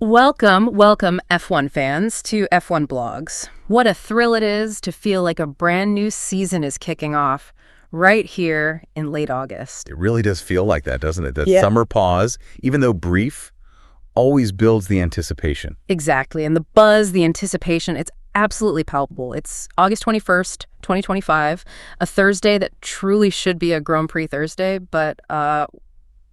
Welcome, F1 fans, to F1 Blogs. What a thrill it is to feel like a brand new season is kicking off right here in late August. It really does feel like that, doesn't it? That Yeah. summer pause, even though brief, always builds the anticipation. Exactly, and the buzz, the anticipation, it's absolutely palpable. It's August 21st, 2025, a Thursday that truly should be a Grand Prix Thursday, but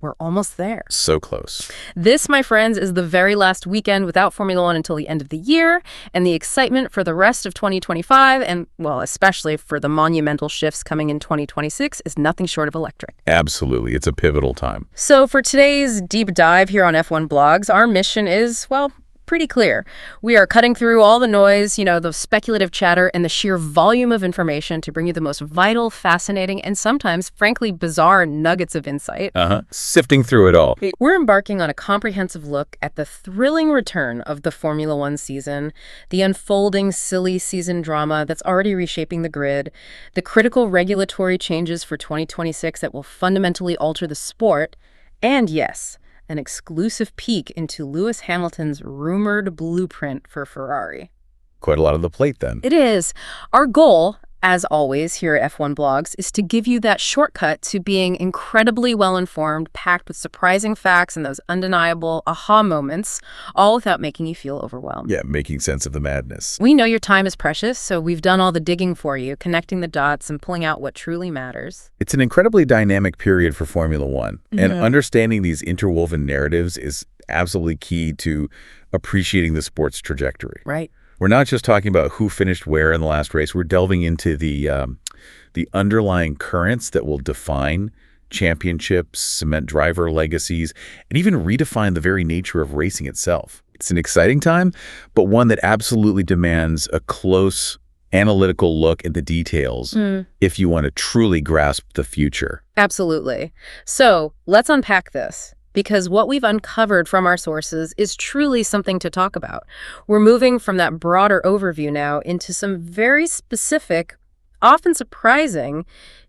we're almost there. So close. This, my friends, is the very last weekend without Formula One until the end of the year, and the excitement for the rest of 2025, and, well, especially for the monumental shifts coming in 2026, is nothing short of electric. Absolutely. It's a pivotal time. So for today's deep dive here on F1 Blogs, our mission is, well, pretty clear. We are cutting through all the noise, the speculative chatter, and the sheer volume of information to bring you the most vital, fascinating, and sometimes, frankly, bizarre nuggets of insight. Sifting through it all. We're embarking on a comprehensive look at the thrilling return of the Formula One season, the unfolding silly season drama that's already reshaping the grid, the critical regulatory changes for 2026 that will fundamentally alter the sport, and yes, an exclusive peek into Lewis Hamilton's rumored blueprint for Ferrari. Quite a lot on the plate, then. It is. Our goal, as always here at F1 Blogs, is to give you that shortcut to being incredibly well-informed, packed with surprising facts and those undeniable aha moments, all without making you feel overwhelmed. Yeah, making sense of the madness. We know your time is precious, so we've done all the digging for you, connecting the dots and pulling out what truly matters. It's an incredibly dynamic period for Formula One, and understanding these interwoven narratives is absolutely key to appreciating the sport's trajectory. Right. We're not just talking about who finished where in the last race. We're delving into the underlying currents that will define championships, cement driver legacies, and even redefine the very nature of racing itself. It's an exciting time, but one that absolutely demands a close analytical look at the details if you want to truly grasp the future. Absolutely. So let's unpack this, because what we've uncovered from our sources is truly something to talk about. We're moving from that broader overview now into some very specific, often surprising,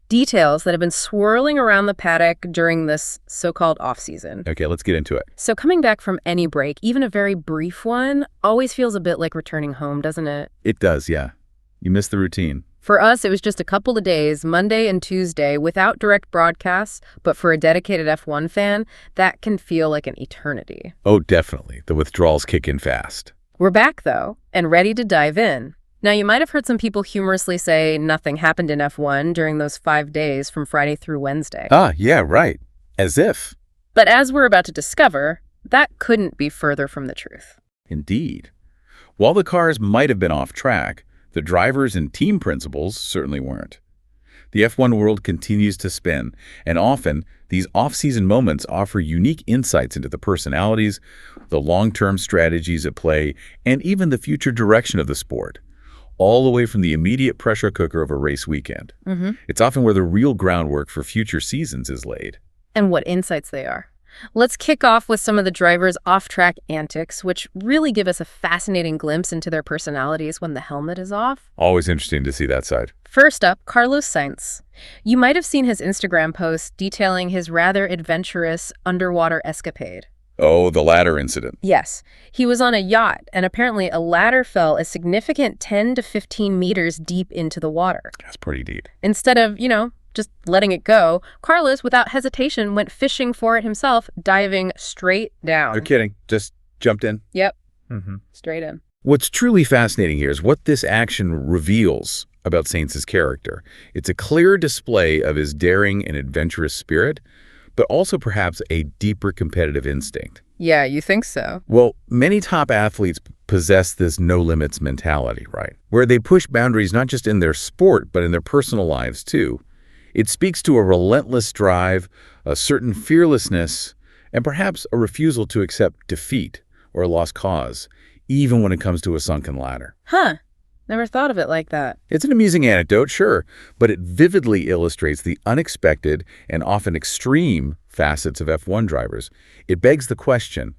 details that have been swirling around the paddock during this so-called off-season. Okay, let's get into it. So coming back from any break, even a very brief one, always feels a bit like returning home, doesn't it? It does, yeah. You miss the routine. For us, it was just a couple of days, Monday and Tuesday, without direct broadcasts, but for a dedicated F1 fan, that can feel like an eternity. Oh, definitely. The withdrawals kick in fast. We're back, though, and ready to dive in. Now, you might have heard some people humorously say nothing happened in F1 during those 5 days from Friday through Wednesday. Ah, yeah, right. As if. But as we're about to discover, that couldn't be further from the truth. Indeed. While the cars might have been off track, the drivers and team principals certainly weren't. The F1 world continues to spin, and often these off-season moments offer unique insights into the personalities, the long-term strategies at play, and even the future direction of the sport, all the way from the immediate pressure cooker of a race weekend. It's often where the real groundwork for future seasons is laid. And what insights they are. Let's kick off with some of the drivers' off-track antics, which really give us a fascinating glimpse into their personalities when the helmet is off. Always interesting to see that side. First up, Carlos Sainz. You might have seen his Instagram post detailing his rather adventurous underwater escapade. Oh, the ladder incident. Yes, he was on a yacht, and apparently a ladder fell a significant 10 to 15 meters deep into the water. That's pretty deep. Instead of, just letting it go, Carlos, without hesitation, went fishing for it himself, diving straight down. No kidding. Just jumped in. Yep. Straight in. What's truly fascinating here is what this action reveals about Sainz's character. It's a clear display of his daring and adventurous spirit, but also perhaps a deeper competitive instinct. Yeah, you think so? Well, many top athletes possess this no-limits mentality, right? Where they push boundaries not just in their sport, but in their personal lives, too. It speaks to a relentless drive, a certain fearlessness, and perhaps a refusal to accept defeat or a lost cause, even when it comes to a sunken ladder. Huh. Never thought of it like that. It's an amusing anecdote, sure, but it vividly illustrates the unexpected and often extreme facets of F1 drivers. It begs the question,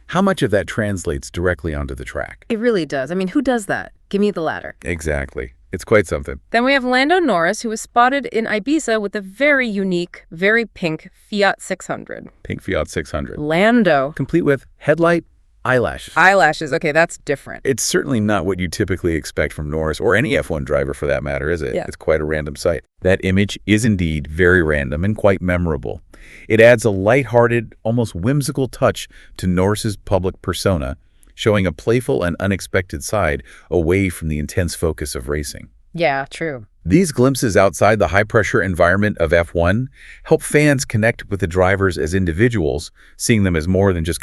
how much of that translates directly onto the track? It really does. I mean, who does that? Give me the ladder. Exactly. It's quite something. Then we have Lando Norris, who was spotted in Ibiza with a very unique, very pink Fiat 600. Pink Fiat 600. Lando. Complete with headlight, Eyelashes. Eyelashes. Okay, that's different. It's certainly not what you typically expect from Norris, or any F1 driver for that matter, is it? Yeah. It's quite a random sight. That image is indeed very random and quite memorable. It adds a lighthearted, almost whimsical touch to Norris's public persona, showing a playful and unexpected side away from the intense focus of racing. Yeah, true. These glimpses outside the high-pressure environment of F1 help fans connect with the drivers as individuals, seeing them as more than just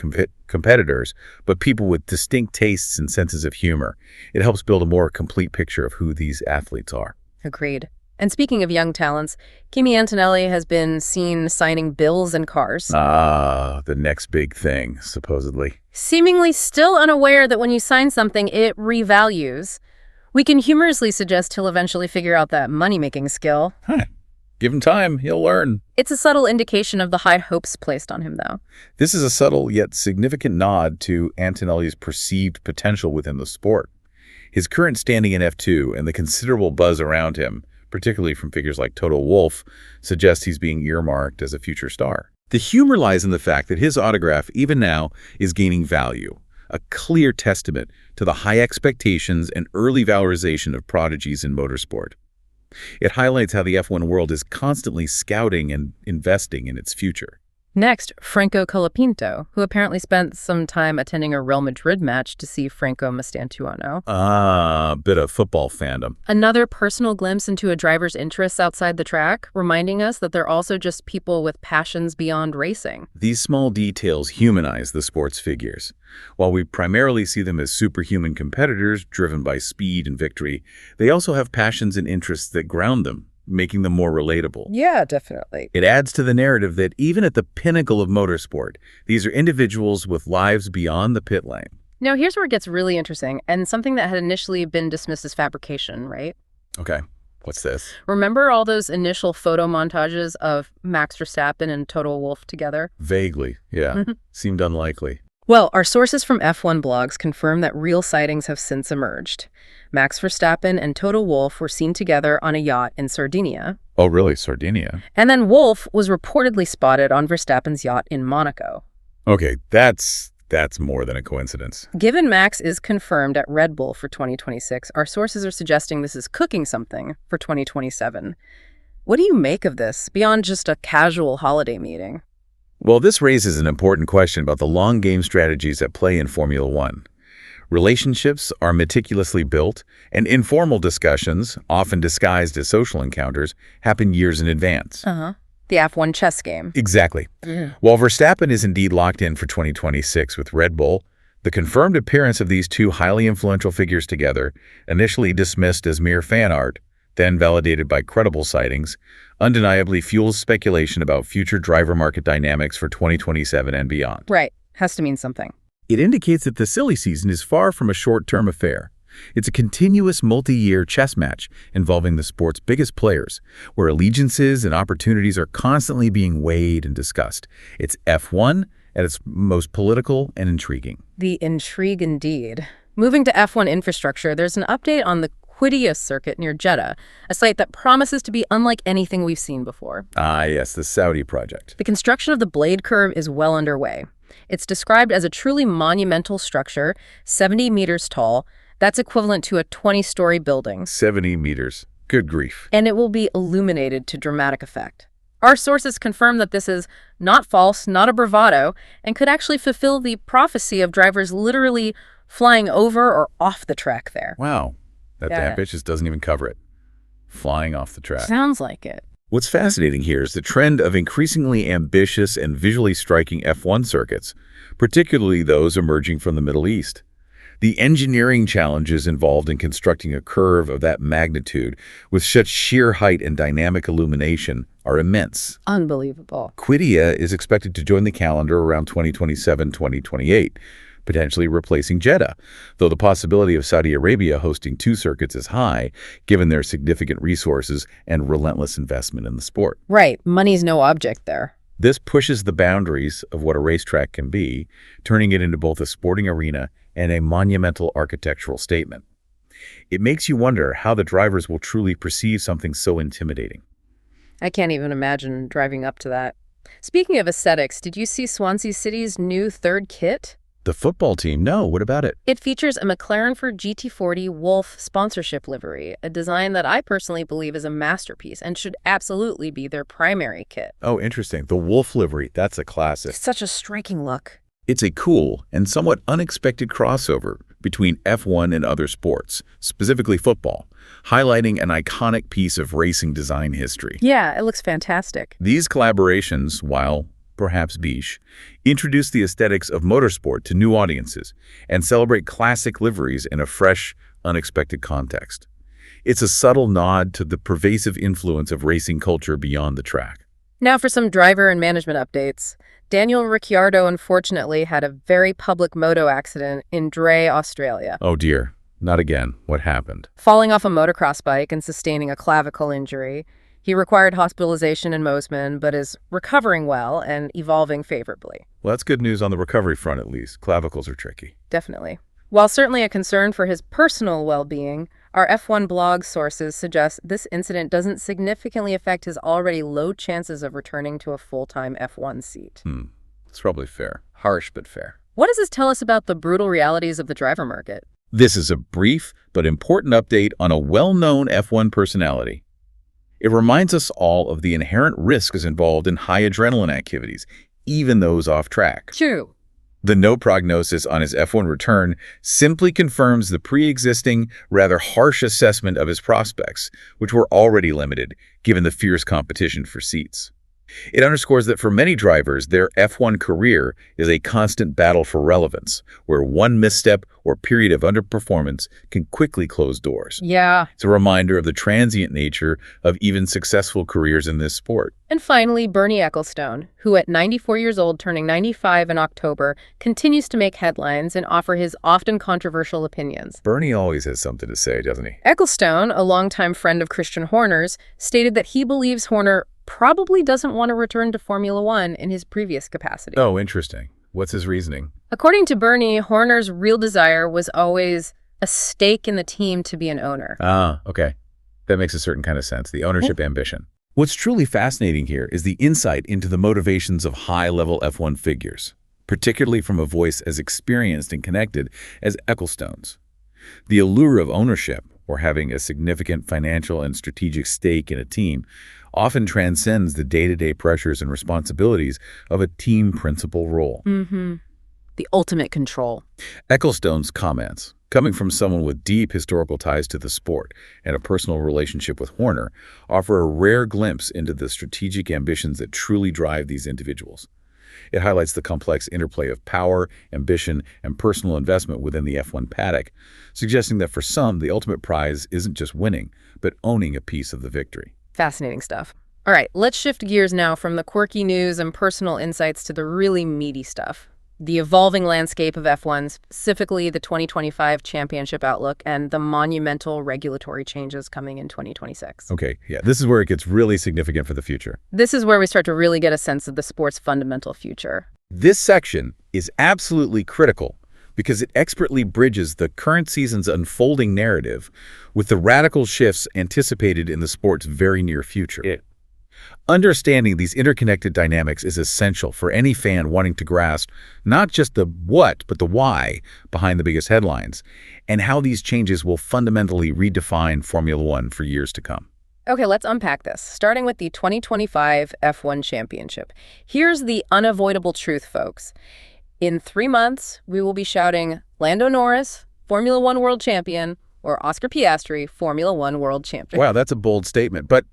competitors, but people with distinct tastes and senses of humor. It helps build a more complete picture of who these athletes are. Agreed. And speaking of young talents, Kimi Antonelli has been seen signing bills and cars. Ah, the next big thing, supposedly. Seemingly still unaware that when you sign something, it revalues. We can humorously suggest he'll eventually figure out that money-making skill. Give him time, he'll learn. It's a subtle indication of the high hopes placed on him, though. This is a subtle yet significant nod to Antonelli's perceived potential within the sport. His current standing in F2 and the considerable buzz around him, particularly from figures like Toto Wolff, suggests he's being earmarked as a future star. The humor lies in the fact that his autograph, even now, is gaining value, a clear testament to the high expectations and early valorization of prodigies in motorsport. It highlights how the F1 world is constantly scouting and investing in its future. Next, Franco Colapinto, who apparently spent some time attending a Real Madrid match to see Franco Mastantuono. Ah, bit of football fandom. Another personal glimpse into a driver's interests outside the track, reminding us that they're also just people with passions beyond racing. These small details humanize the sport's figures. While we primarily see them as superhuman competitors driven by speed and victory, they also have passions and interests that ground them, making them more relatable. Yeah, definitely. It adds to the narrative that even at the pinnacle of motorsport, these are individuals with lives beyond the pit lane. Now, here's where it gets really interesting, and something that had initially been dismissed as fabrication, right? Okay, what's this? Remember all those initial photo montages of Max Verstappen and Toto Wolff together? Vaguely, yeah. Seemed unlikely. Well, our sources from F1 blogs confirm that real sightings have since emerged. Max Verstappen and Toto Wolff were seen together on a yacht in Sardinia. Oh, really? Sardinia? And then Wolff was reportedly spotted on Verstappen's yacht in Monaco. Okay, that's more than a coincidence. Given Max is confirmed at Red Bull for 2026, our sources are suggesting this is cooking something for 2027. What do you make of this, beyond just a casual holiday meeting? Well, this raises an important question about the long-game strategies at play in Formula One. Relationships are meticulously built, and informal discussions, often disguised as social encounters, happen years in advance. The F1 chess game. Exactly. While Verstappen is indeed locked in for 2026 with Red Bull, the confirmed appearance of these two highly influential figures together, initially dismissed as mere fan art, then validated by credible sightings, undeniably fuels speculation about future driver market dynamics for 2027 and beyond. Right. Has to mean something. It indicates that the silly season is far from a short-term affair. It's a continuous multi-year chess match involving the sport's biggest players, where allegiances and opportunities are constantly being weighed and discussed. It's F1 at its most political and intriguing. The intrigue indeed. Moving to F1 infrastructure, there's an update on the Qiddiya circuit near Jeddah, a site that promises to be unlike anything we've seen before. Ah, yes, the Saudi project. The construction of the blade curve is well underway. It's described as a truly monumental structure, 70 meters tall. That's equivalent to a 20-story building. 70 meters. Good grief. And it will be illuminated to dramatic effect. Our sources confirm that this is not false, not a bravado, and could actually fulfill the prophecy of drivers literally flying over or off the track there. Wow. That damn bitch just doesn't even cover it. Flying off the track. Sounds like it. What's fascinating here is the trend of increasingly ambitious and visually striking F1 circuits, particularly those emerging from the Middle East. The engineering challenges involved in constructing a curve of that magnitude with such sheer height and dynamic illumination are immense. Unbelievable. Qiddiya is expected to join the calendar around 2027-2028, potentially replacing Jeddah, though the possibility of Saudi Arabia hosting two circuits is high, given their significant resources and relentless investment in the sport. Right. Money's no object there. This pushes the boundaries of what a racetrack can be, turning it into both a sporting arena and a monumental architectural statement. It makes you wonder how the drivers will truly perceive something so intimidating. I can't even imagine driving up to that. Speaking of aesthetics, did you see Swansea City's new third kit? The football team? No, what about it? It features a McLaren for GT40 Wolf sponsorship livery, a design that I personally believe is a masterpiece and should absolutely be their primary kit. Oh, interesting. The Wolf livery, that's a classic. It's such a striking look. It's a cool and somewhat unexpected crossover between F1 and other sports, specifically football, highlighting an iconic piece of racing design history. Yeah, it looks fantastic. These collaborations, while perhaps biche, introduce the aesthetics of motorsport to new audiences and celebrate classic liveries in a fresh, unexpected context. It's a subtle nod to the pervasive influence of racing culture beyond the track. Now for some driver and management updates. Daniel Ricciardo unfortunately had a very public moto accident in Dre, Australia. Oh dear, not again. What happened? Falling off a motocross bike and sustaining a clavicle injury. He required hospitalization in Mosman, but is recovering well and evolving favorably. Well, that's good news on the recovery front at least. Clavicles are tricky. Definitely. While certainly a concern for his personal well-being, our F1 blog sources suggest this incident doesn't significantly affect his already low chances of returning to a full-time F1 seat. It's probably fair. Harsh, but fair. What does this tell us about the brutal realities of the driver market? This is a brief but important update on a well-known F1 personality. It reminds us all of the inherent risks involved in high adrenaline activities, even those off track. True. The no prognosis on his F1 return simply confirms the pre-existing, rather harsh assessment of his prospects, which were already limited given the fierce competition for seats. It underscores that for many drivers, their F1 career is a constant battle for relevance, where one misstep or period of underperformance can quickly close doors. Yeah. It's a reminder of the transient nature of even successful careers in this sport. And finally, Bernie Ecclestone, who at 94 years old, turning 95 in October, continues to make headlines and offer his often controversial opinions. Bernie always has something to say, doesn't he? Ecclestone, a longtime friend of Christian Horner's, stated that he believes Horner probably doesn't want to return to Formula One in his previous capacity. Oh, interesting. What's his reasoning? According to Bernie, Horner's real desire was always a stake in the team to be an owner. Ah, okay. That makes a certain kind of sense, the ownership ambition. What's truly fascinating here is the insight into the motivations of high-level F1 figures, particularly from a voice as experienced and connected as Ecclestone's. The allure of ownership, or having a significant financial and strategic stake in a team, often transcends the day-to-day pressures and responsibilities of a team principal role. The ultimate control. Ecclestone's comments, coming from someone with deep historical ties to the sport and a personal relationship with Horner, offer a rare glimpse into the strategic ambitions that truly drive these individuals. It highlights the complex interplay of power, ambition, and personal investment within the F1 paddock, suggesting that for some, the ultimate prize isn't just winning, but owning a piece of the victory. Fascinating stuff. All right, let's shift gears now from the quirky news and personal insights to the really meaty stuff. The evolving landscape of F1, specifically the 2025 championship outlook and the monumental regulatory changes coming in 2026. Okay, yeah, this is where it gets really significant for the future. This is where we start to really get a sense of the sport's fundamental future. This section is absolutely critical because it expertly bridges the current season's unfolding narrative with the radical shifts anticipated in the sport's very near future. Understanding these interconnected dynamics is essential for any fan wanting to grasp not just the what, but the why behind the biggest headlines, and how these changes will fundamentally redefine Formula One for years to come. Okay, let's unpack this, starting with the 2025 F1 Championship. Here's the unavoidable truth, folks. In 3 months, we will be shouting Lando Norris, Formula One World Champion, or Oscar Piastri, Formula One World Champion. Wow, that's a bold statement, but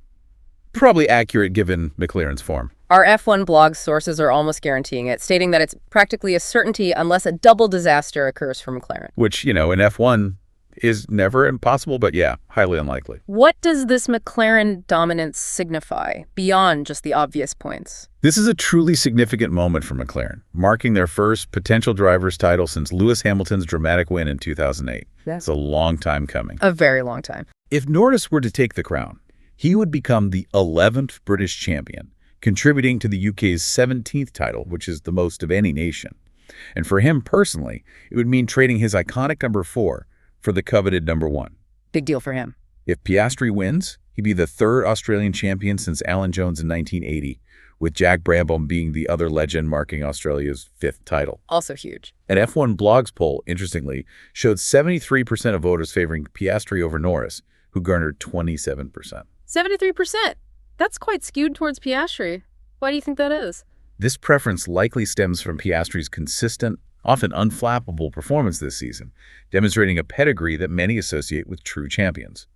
probably accurate given McLaren's form. Our F1 blog sources are almost guaranteeing it, stating that it's practically a certainty unless a double disaster occurs for McLaren. Which, in F1 is never impossible, but yeah, highly unlikely. What does this McLaren dominance signify beyond just the obvious points? This is a truly significant moment for McLaren, marking their first potential driver's title since Lewis Hamilton's dramatic win in 2008. That's a long time coming. A very long time. If Norris were to take the crown, he would become the 11th British champion, contributing to the UK's 17th title, which is the most of any nation. And for him personally, it would mean trading his iconic number 4 for the coveted number 1. Big deal for him. If Piastri wins, he'd be the 3rd Australian champion since Alan Jones in 1980, with Jack Brabham being the other legend marking Australia's 5th title. Also huge. An F1 Blogs poll, interestingly, showed 73% of voters favoring Piastri over Norris, who garnered 27%. 73%? That's quite skewed towards Piastri. Why do you think that is? This preference likely stems from Piastri's consistent, often unflappable performance this season, demonstrating a pedigree that many associate with true champions.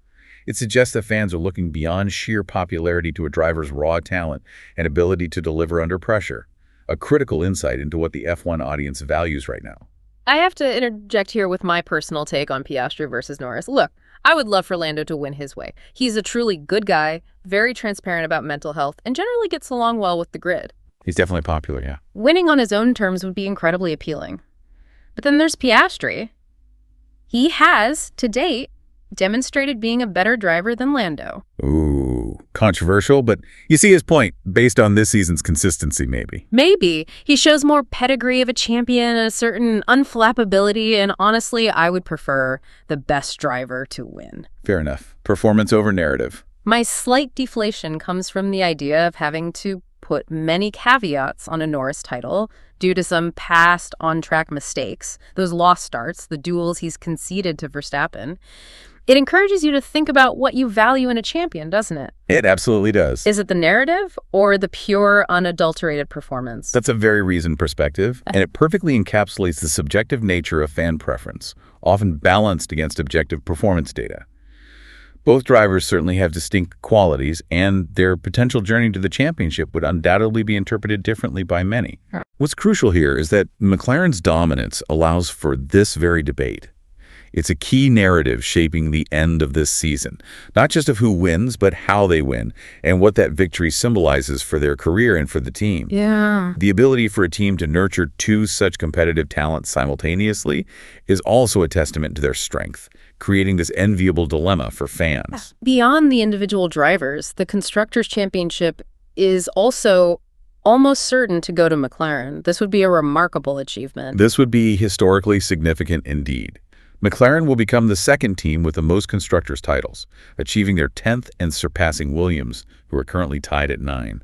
It suggests that fans are looking beyond sheer popularity to a driver's raw talent and ability to deliver under pressure, a critical insight into what the F1 audience values right now. I have to interject here with my personal take on Piastri versus Norris. Look, I would love for Lando to win his way. He's a truly good guy, very transparent about mental health, and generally gets along well with the grid. He's definitely popular, yeah. Winning on his own terms would be incredibly appealing. But then there's Piastri. He has, to date, demonstrated being a better driver than Lando. Ooh, controversial, but you see his point, based on this season's consistency, maybe. Maybe. He shows more pedigree of a champion and a certain unflappability, and honestly, I would prefer the best driver to win. Fair enough. Performance over narrative. My slight deflation comes from the idea of having to put many caveats on a Norris title due to some past on-track mistakes, those lost starts, the duels he's conceded to Verstappen. It encourages you to think about what you value in a champion, doesn't it? It absolutely does. Is it the narrative or the pure, unadulterated performance? That's a very reasoned perspective, and it perfectly encapsulates the subjective nature of fan preference, often balanced against objective performance data. Both drivers certainly have distinct qualities, and their potential journey to the championship would undoubtedly be interpreted differently by many. What's crucial here is that McLaren's dominance allows for this very debate. It's a key narrative shaping the end of this season, not just of who wins, but how they win, and what that victory symbolizes for their career and for the team. Yeah. The ability for a team to nurture two such competitive talents simultaneously is also a testament to their strength, creating this enviable dilemma for fans. Beyond the individual drivers, the Constructors' Championship is also almost certain to go to McLaren. This would be a remarkable achievement. This would be historically significant indeed. McLaren will become the second team with the most constructors' titles, achieving their 10th and surpassing Williams, who are currently tied at 9,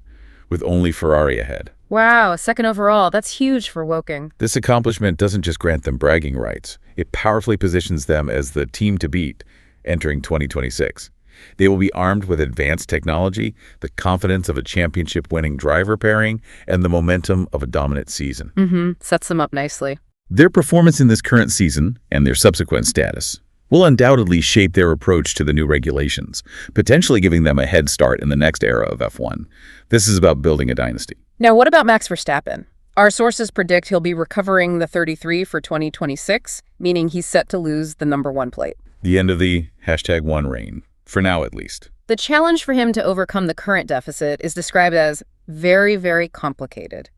with only Ferrari ahead. Wow, second overall. That's huge for Woking. This accomplishment doesn't just grant them bragging rights. It powerfully positions them as the team to beat entering 2026. They will be armed with advanced technology, the confidence of a championship-winning driver pairing, and the momentum of a dominant season. Sets them up nicely. Their performance in this current season, and their subsequent status, will undoubtedly shape their approach to the new regulations, potentially giving them a head start in the next era of F1. This is about building a dynasty. Now, what about Max Verstappen? Our sources predict he'll be recovering the 33 for 2026, meaning he's set to lose the number 1 plate. The end of the #1 reign, for now at least. The challenge for him to overcome the current deficit is described as very, very complicated.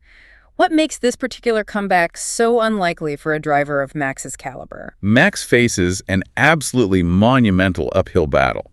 What makes this particular comeback so unlikely for a driver of Max's caliber? Max faces an absolutely monumental uphill battle.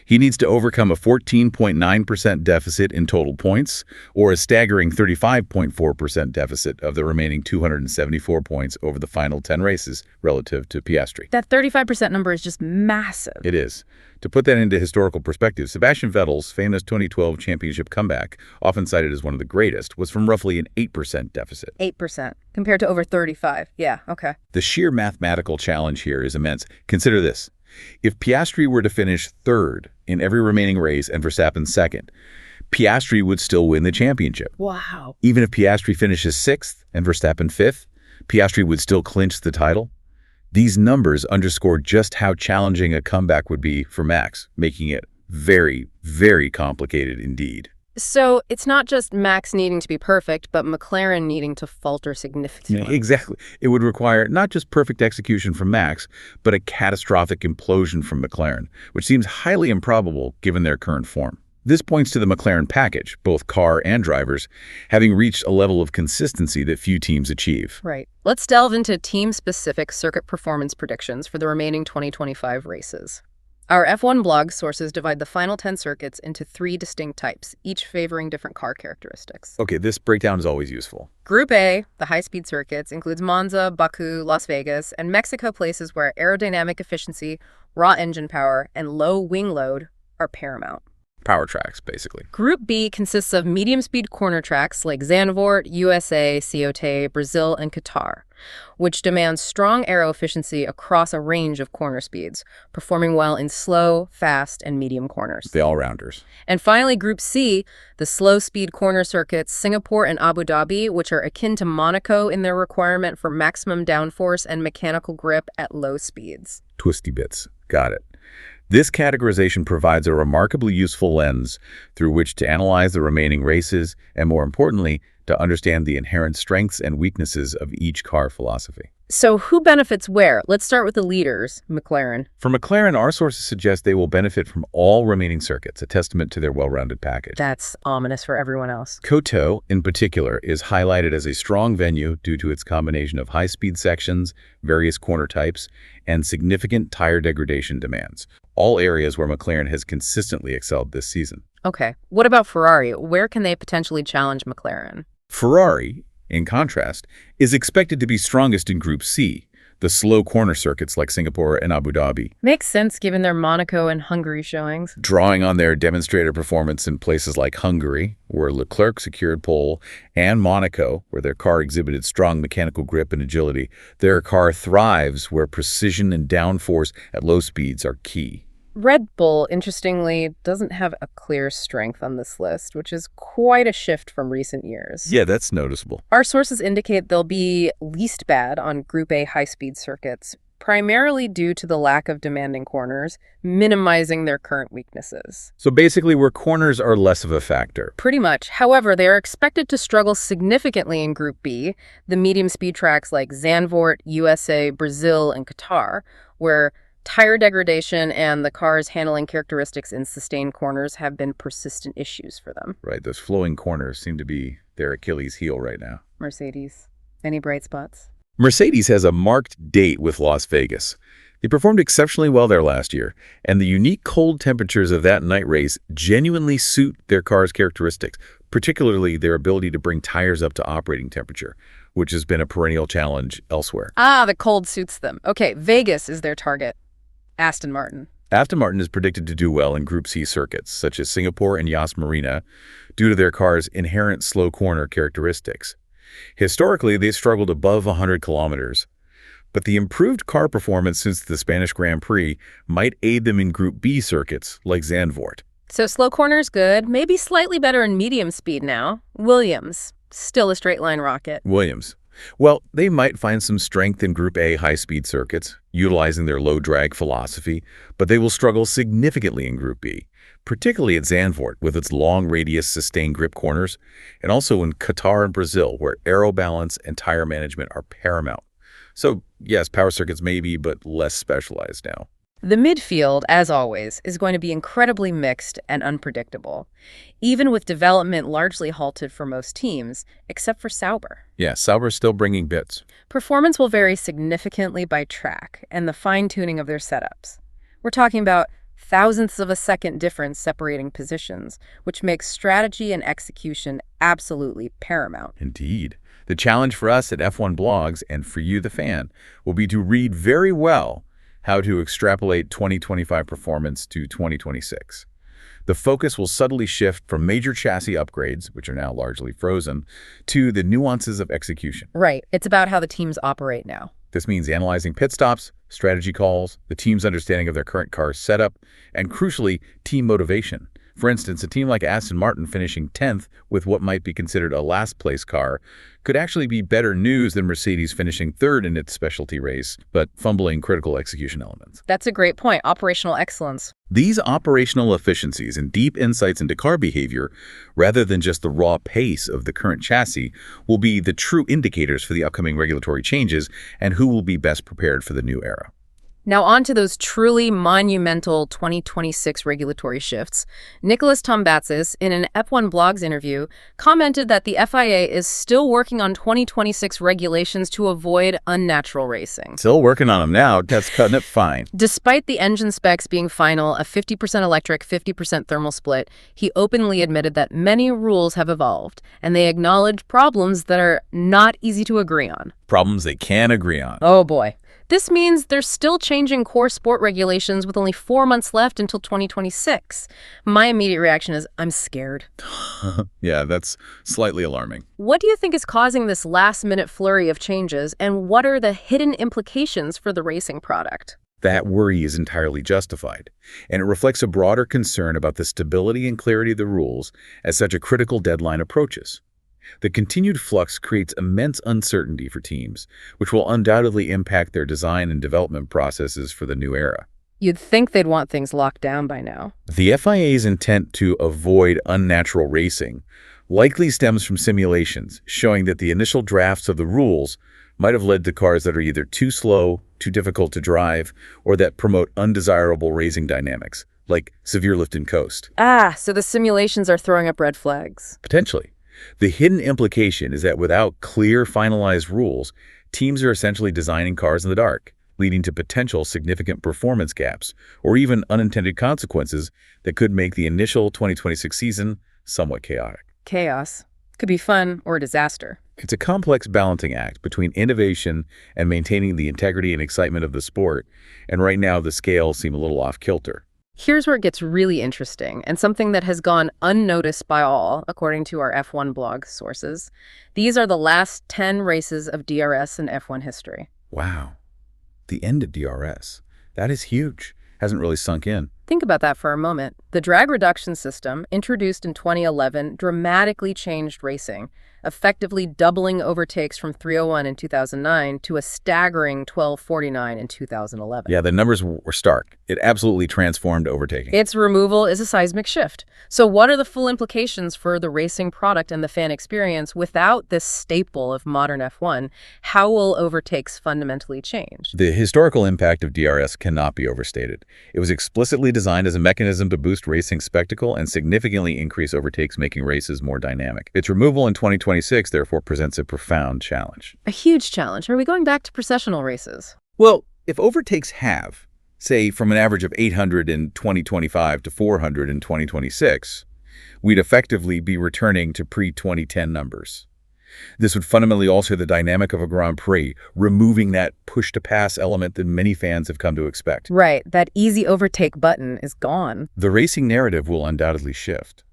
He needs to overcome a 14.9% deficit in total points, or a staggering 35.4% deficit of the remaining 274 points over the final 10 races relative to Piastri. That 35% number is just massive. It is. To put that into historical perspective, Sebastian Vettel's famous 2012 championship comeback, often cited as one of the greatest, was from roughly an 8% deficit. 8% compared to over 35. Yeah, okay. The sheer mathematical challenge here is immense. Consider this. If Piastri were to finish 3rd in every remaining race and Verstappen 2nd, Piastri would still win the championship. Wow. Even if Piastri finishes 6th and Verstappen 5th, Piastri would still clinch the title. These numbers underscore just how challenging a comeback would be for Max, making it very, very complicated indeed. So it's not just Max needing to be perfect, but McLaren needing to falter significantly. Exactly. It would require not just perfect execution from Max, but a catastrophic implosion from McLaren, which seems highly improbable given their current form. This points to the McLaren package, both car and drivers, having reached a level of consistency that few teams achieve. Right. Let's delve into team-specific circuit performance predictions for the remaining 2025 races. Our F1 blog sources divide the final 10 circuits into 3 distinct types, each favoring different car characteristics. Okay, this breakdown is always useful. Group A, the high-speed circuits, includes Monza, Baku, Las Vegas, and Mexico, places where aerodynamic efficiency, raw engine power, and low wing load are paramount. power tracks, basically. Group B consists of medium-speed corner tracks like Zandvoort, USA, CITING, Brazil, and Qatar, which demand strong aero efficiency across a range of corner speeds, performing well in slow, fast, and medium corners. The all-rounders. And finally, Group C, the slow-speed corner circuits, Singapore and Abu Dhabi, which are akin to Monaco in their requirement for maximum downforce and mechanical grip at low speeds. Twisty bits. Got it. This categorization provides a remarkably useful lens through which to analyze the remaining races and, more importantly, to understand the inherent strengths and weaknesses of each car philosophy. So who benefits where? Let's start with the leaders, McLaren. For McLaren, our sources suggest they will benefit from all remaining circuits, a testament to their well-rounded package. That's ominous for everyone else. Koto, in particular, is highlighted as a strong venue due to its combination of high-speed sections, various corner types, and significant tire degradation demands, all areas where McLaren has consistently excelled this season. Okay. What about Ferrari? Where can they potentially challenge McLaren? Ferrari, in contrast, is expected to be strongest in Group C, the slow corner circuits like Singapore and Abu Dhabi. Makes sense given their Monaco and Hungary showings. Drawing on their demonstrator performance in places like Hungary, where Leclerc secured pole, and Monaco, where their car exhibited strong mechanical grip and agility, their car thrives where precision and downforce at low speeds are key. Red Bull, interestingly, doesn't have a clear strength on this list, which is quite a shift from recent years. Yeah, that's noticeable. Our sources indicate they'll be least bad on Group A high-speed circuits, primarily due to the lack of demanding corners, minimizing their current weaknesses. So basically, where corners are less of a factor. Pretty much. However, they are expected to struggle significantly in Group B, the medium-speed tracks like Zandvoort, USA, Brazil, and Qatar, where tire degradation and the car's handling characteristics in sustained corners have been persistent issues for them. Right, those flowing corners seem to be their Achilles heel right now. Mercedes, any bright spots? Mercedes has a marked date with Las Vegas. They performed exceptionally well there last year, and the unique cold temperatures of that night race genuinely suit their car's characteristics, particularly their ability to bring tires up to operating temperature, which has been a perennial challenge elsewhere. Ah, the cold suits them. Okay, Vegas is their target. Aston Martin. Aston Martin is predicted to do well in Group C circuits, such as Singapore and Yas Marina, due to their car's inherent slow corner characteristics. Historically, they struggled above 100 kilometers, but the improved car performance since the Spanish Grand Prix might aid them in Group B circuits, like Zandvoort. So slow corner's good, maybe slightly better in medium speed now. Williams, still a straight line rocket. Williams. Well, they might find some strength in Group A high-speed circuits, utilizing their low-drag philosophy, but they will struggle significantly in Group B, particularly at Zandvoort with its long-radius sustained grip corners, and also in Qatar and Brazil, where aero balance and tire management are paramount. So, yes, power circuits maybe, but less specialized now. The midfield, as always, is going to be incredibly mixed and unpredictable, even with development largely halted for most teams, except for Sauber. Yeah, Sauber's still bringing bits. Performance will vary significantly by track and the fine-tuning of their setups. We're talking about thousandths of a second difference separating positions, which makes strategy and execution absolutely paramount. Indeed. The challenge for us at F1 Blogs, and for you, the fan, will be to read very well how to extrapolate 2025 performance to 2026. The focus will subtly shift from major chassis upgrades, which are now largely frozen, to the nuances of execution. Right. It's about how the teams operate now. This means analyzing pit stops, strategy calls, the team's understanding of their current car's setup, and crucially, team motivation. For instance, a team like Aston Martin finishing 10th with what might be considered a last-place car could actually be better news than Mercedes finishing third in its specialty race, but fumbling critical execution elements. That's a great point. Operational excellence. These operational efficiencies and deep insights into car behavior, rather than just the raw pace of the current chassis, will be the true indicators for the upcoming regulatory changes and who will be best prepared for the new era. Now on to those truly monumental 2026 regulatory shifts. Nicholas Tombatsis, in an F1 Blogs interview, commented that the FIA is still working on 2026 regulations to avoid unnatural racing. Still working on them now. That's cutting it fine. Despite the engine specs being final, a 50% electric, 50% thermal split, he openly admitted that many rules have evolved, and they acknowledge problems that are not easy to agree on. Problems they can agree on. Oh boy. This means they're still changing core sport regulations with only 4 months left until 2026. My immediate reaction is, I'm scared. Yeah, that's slightly alarming. What do you think is causing this last-minute flurry of changes, and what are the hidden implications for the racing product? That worry is entirely justified, and it reflects a broader concern about the stability and clarity of the rules as such a critical deadline approaches. The continued flux creates immense uncertainty for teams, which will undoubtedly impact their design and development processes for the new era. You'd think they'd want things locked down by now. The FIA's intent to avoid unnatural racing likely stems from simulations showing that the initial drafts of the rules might have led to cars that are either too slow, too difficult to drive, or that promote undesirable racing dynamics, like severe lift and coast. So the simulations are throwing up red flags. Potentially. The hidden implication is that without clear, finalized rules, teams are essentially designing cars in the dark, leading to potential significant performance gaps or even unintended consequences that could make the initial 2026 season somewhat chaotic. Chaos. Could be fun or a disaster. It's a complex balancing act between innovation and maintaining the integrity and excitement of the sport, and right now the scales seem a little off-kilter. Here's where it gets really interesting, and something that has gone unnoticed by all, according to our F1 blog sources. These are the last 10 races of DRS in F1 history. Wow. The end of DRS. That is huge. Hasn't really sunk in. Think about that for a moment. The drag reduction system, introduced in 2011, dramatically changed racing, effectively doubling overtakes from 301 in 2009 to a staggering 1249 in 2011. Yeah, the numbers were stark. It absolutely transformed overtaking. Its removal is a seismic shift. So what are the full implications for the racing product and the fan experience without this staple of modern F1? How will overtakes fundamentally change? The historical impact of DRS cannot be overstated. It was explicitly designed as a mechanism to boost racing spectacle and significantly increase overtakes, making races more dynamic. Its removal in 2026, therefore, presents a profound challenge. A huge challenge. Are we going back to processional races? Well, if overtakes halve, say from an average of 800 in 2025 to 400 in 2026, we'd effectively be returning to pre-2010 numbers. This would fundamentally alter the dynamic of a Grand Prix, removing that push-to-pass element that many fans have come to expect. Right, that easy overtake button is gone. The racing narrative will undoubtedly shift.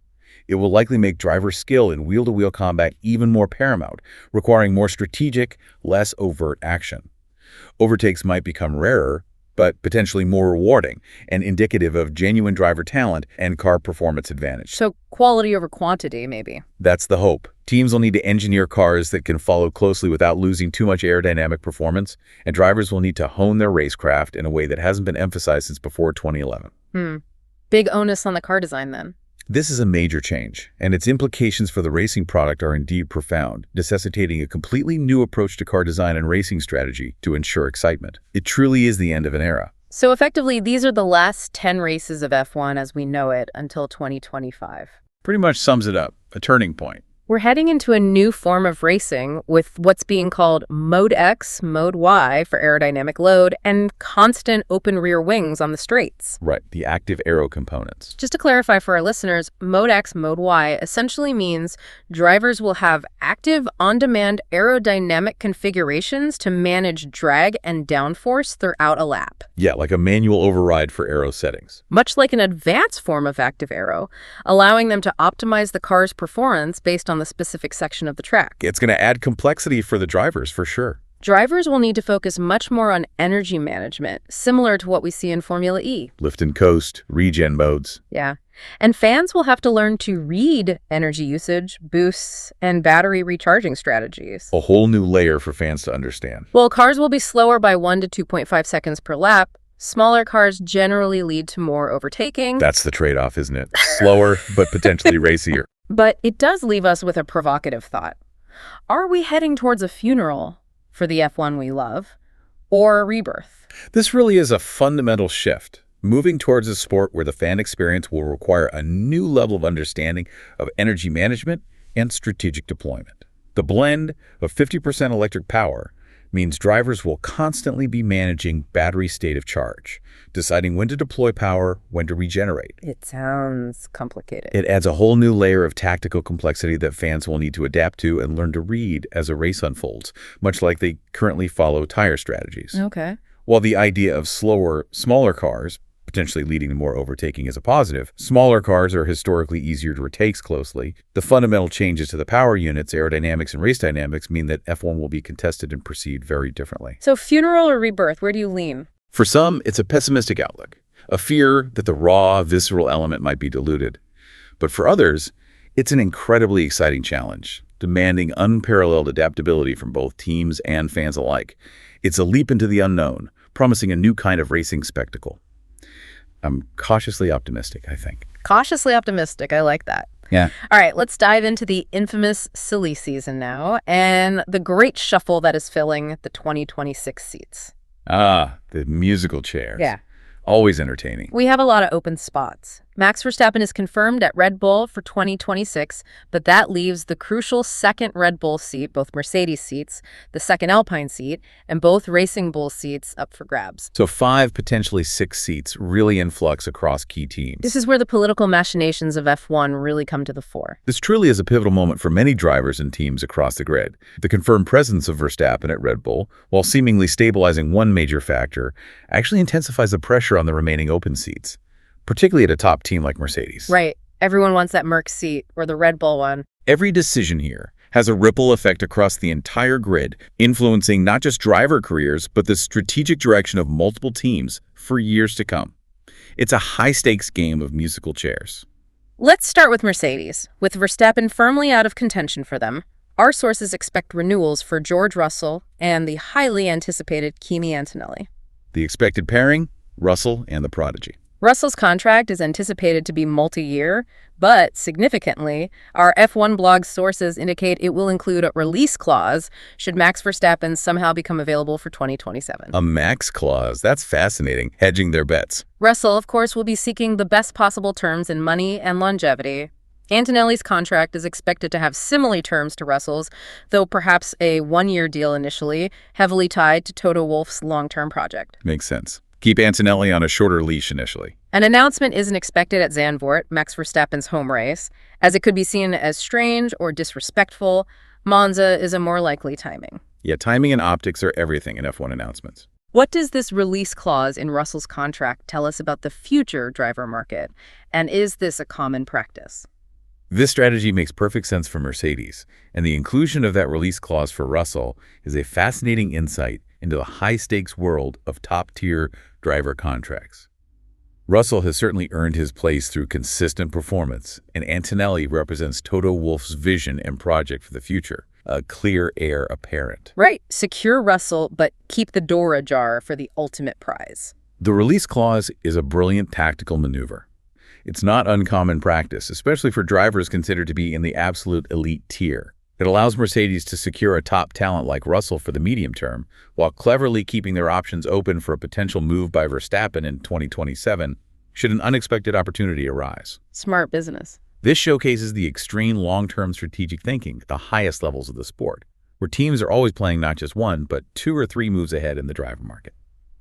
It will likely make driver skill in wheel-to-wheel combat even more paramount, requiring more strategic, less overt action. Overtakes might become rarer, but potentially more rewarding and indicative of genuine driver talent and car performance advantage. So quality over quantity, maybe. That's the hope. Teams will need to engineer cars that can follow closely without losing too much aerodynamic performance, and drivers will need to hone their racecraft in a way that hasn't been emphasized since before 2011. Big onus on the car design, then. This is a major change, and its implications for the racing product are indeed profound, necessitating a completely new approach to car design and racing strategy to ensure excitement. It truly is the end of an era. So effectively, these are the last 10 races of F1 as we know it until 2025. Pretty much sums it up, a turning point. We're heading into a new form of racing with what's being called Mode X, Mode Y for aerodynamic load, and constant open rear wings on the straights. Right, the active aero components. Just to clarify for our listeners, Mode X, Mode Y essentially means drivers will have active, on-demand aerodynamic configurations to manage drag and downforce throughout a lap. Yeah, like a manual override for aero settings. Much like an advanced form of active aero, allowing them to optimize the car's performance based on the specific section of the track. It's going to add complexity for the drivers, for sure. Drivers will need to focus much more on energy management, similar to what we see in Formula E. Lift and coast, regen modes. Yeah. And fans will have to learn to read energy usage, boosts, and battery recharging strategies. A whole new layer for fans to understand. Well, cars will be slower by 1 to 2.5 seconds per lap. Smaller cars generally lead to more overtaking. That's the trade-off, isn't it? Slower, but potentially racier. But it does leave us with a provocative thought. Are we heading towards a funeral for the F1 we love, or a rebirth? This really is a fundamental shift, moving towards a sport where the fan experience will require a new level of understanding of energy management and strategic deployment. The blend of 50% electric power, means drivers will constantly be managing battery state of charge, deciding when to deploy power, when to regenerate. It sounds complicated. It adds a whole new layer of tactical complexity that fans will need to adapt to and learn to read as a race unfolds, much like they currently follow tire strategies. Okay. While the idea of slower, smaller cars, potentially leading to more overtaking, is a positive, smaller cars are historically easier to retake closely. The fundamental changes to the power units, aerodynamics, and race dynamics mean that F1 will be contested and perceived very differently. So funeral or rebirth, where do you lean? For some, it's a pessimistic outlook, a fear that the raw, visceral element might be diluted. But for others, it's an incredibly exciting challenge, demanding unparalleled adaptability from both teams and fans alike. It's a leap into the unknown, promising a new kind of racing spectacle. I'm cautiously optimistic, I think. Cautiously optimistic. I like that. Yeah. All right, let's dive into the infamous silly season now and the great shuffle that is filling the 2026 seats. Ah, the musical chairs. Yeah. Always entertaining. We have a lot of open spots. Max Verstappen is confirmed at Red Bull for 2026, but that leaves the crucial second Red Bull seat, both Mercedes seats, the second Alpine seat, and both Racing Bull seats up for grabs. So 5, potentially 6 seats really in flux across key teams. This is where the political machinations of F1 really come to the fore. This truly is a pivotal moment for many drivers and teams across the grid. The confirmed presence of Verstappen at Red Bull, while seemingly stabilizing one major factor, actually intensifies the pressure on the remaining open seats, particularly at a top team like Mercedes. Right. Everyone wants that Merc seat or the Red Bull one. Every decision here has a ripple effect across the entire grid, influencing not just driver careers, but the strategic direction of multiple teams for years to come. It's a high-stakes game of musical chairs. Let's start with Mercedes. With Verstappen firmly out of contention for them, our sources expect renewals for George Russell and the highly anticipated Kimi Antonelli. The expected pairing? Russell and the prodigy. Russell's contract is anticipated to be multi-year, but significantly, our F1 blog sources indicate it will include a release clause should Max Verstappen somehow become available for 2027. A max clause? That's fascinating, hedging their bets. Russell, of course, will be seeking the best possible terms in money and longevity. Antonelli's contract is expected to have similar terms to Russell's, though perhaps a one-year deal initially, heavily tied to Toto Wolff's long-term project. Makes sense. Keep Antonelli on a shorter leash initially. An announcement isn't expected at Zandvoort, Max Verstappen's home race, as it could be seen as strange or disrespectful. Monza is a more likely timing. Yeah, timing and optics are everything in F1 announcements. What does this release clause in Russell's contract tell us about the future driver market? And is this a common practice? This strategy makes perfect sense for Mercedes, and the inclusion of that release clause for Russell is a fascinating insight into the high-stakes world of top-tier driver contracts. Russell has certainly earned his place through consistent performance, and Antonelli represents Toto Wolff's vision and project for the future, a clear heir apparent. Right. Secure Russell, but keep the door ajar for the ultimate prize. The release clause is a brilliant tactical maneuver. It's not uncommon practice, especially for drivers considered to be in the absolute elite tier. It allows Mercedes to secure a top talent like Russell for the medium term, while cleverly keeping their options open for a potential move by Verstappen in 2027 should an unexpected opportunity arise. Smart business. This showcases the extreme long-term strategic thinking at the highest levels of the sport, where teams are always playing not just one, but 2 or 3 moves ahead in the driver market.